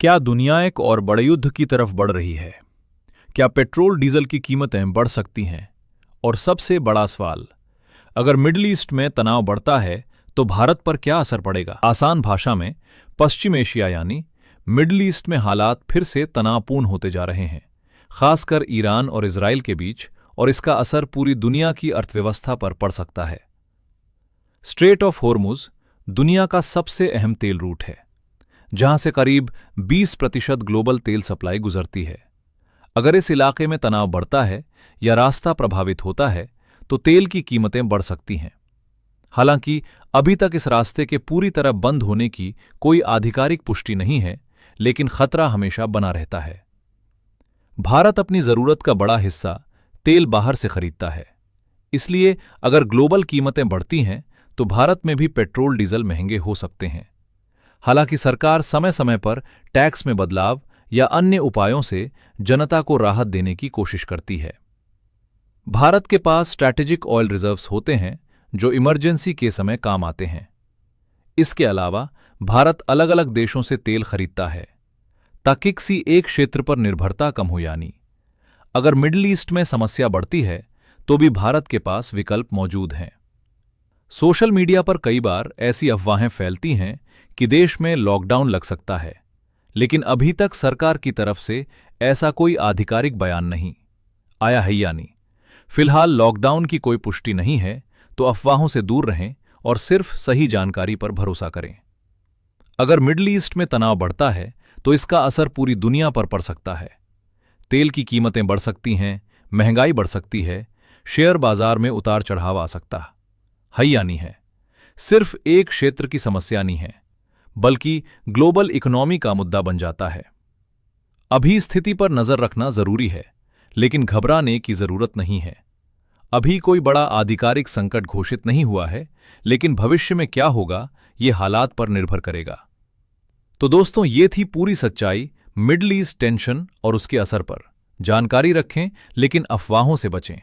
क्या दुनिया एक और बड़े युद्ध की तरफ बढ़ रही है? क्या पेट्रोल डीजल की कीमतें बढ़ सकती हैं? और सबसे बड़ा सवाल, अगर मिडिल ईस्ट में तनाव बढ़ता है तो भारत पर क्या असर पड़ेगा? आसान भाषा में, पश्चिम एशिया यानी मिडिल ईस्ट में हालात फिर से तनावपूर्ण होते जा रहे हैं, खासकर ईरान और इजराइल के बीच, और इसका असर पूरी दुनिया की अर्थव्यवस्था पर पड़ सकता है। स्ट्रेट ऑफ होर्मुज दुनिया का सबसे अहम तेल रूट है, जहां से करीब 20% ग्लोबल तेल सप्लाई गुजरती है। अगर इस इलाके में तनाव बढ़ता है या रास्ता प्रभावित होता है तो तेल की कीमतें बढ़ सकती हैं। हालांकि अभी तक इस रास्ते के पूरी तरह बंद होने की कोई आधिकारिक पुष्टि नहीं है, लेकिन खतरा हमेशा बना रहता है। भारत अपनी जरूरत का बड़ा हिस्सा तेल बाहर से खरीदता है, इसलिए अगर ग्लोबल कीमतें बढ़ती हैं तो भारत में भी पेट्रोल डीजल महंगे हो सकते हैं। हालांकि सरकार समय समय पर टैक्स में बदलाव या अन्य उपायों से जनता को राहत देने की कोशिश करती है। भारत के पास स्ट्रैटेजिक ऑयल रिजर्व्स होते हैं जो इमरजेंसी के समय काम आते हैं। इसके अलावा भारत अलग अलग देशों से तेल खरीदता है ताकि किसी एक क्षेत्र पर निर्भरता कम हो। यानी अगर मिडिल ईस्ट में समस्या बढ़ती है तो भी भारत के पास विकल्प मौजूद हैं। सोशल मीडिया पर कई बार ऐसी अफवाहें फैलती हैं कि देश में लॉकडाउन लग सकता है, लेकिन अभी तक सरकार की तरफ से ऐसा कोई आधिकारिक बयान नहीं आया है। यानी फिलहाल लॉकडाउन की कोई पुष्टि नहीं है, तो अफवाहों से दूर रहें और सिर्फ सही जानकारी पर भरोसा करें। अगर मिडिल ईस्ट में तनाव बढ़ता है तो इसका असर पूरी दुनिया पर पड़ सकता है। तेल की कीमतें बढ़ सकती हैं, महंगाई बढ़ सकती है, शेयर बाजार में उतार चढ़ाव आ सकता है। यानी है सिर्फ एक क्षेत्र की समस्या नहीं है, बल्कि ग्लोबल इकोनॉमी का मुद्दा बन जाता है। अभी स्थिति पर नजर रखना जरूरी है, लेकिन घबराने की जरूरत नहीं है। अभी कोई बड़ा आधिकारिक संकट घोषित नहीं हुआ है, लेकिन भविष्य में क्या होगा ये हालात पर निर्भर करेगा। तो दोस्तों, ये थी पूरी सच्चाई मिडिल ईस्ट टेंशन और उसके असर पर। जानकारी रखें, लेकिन अफवाहों से बचें।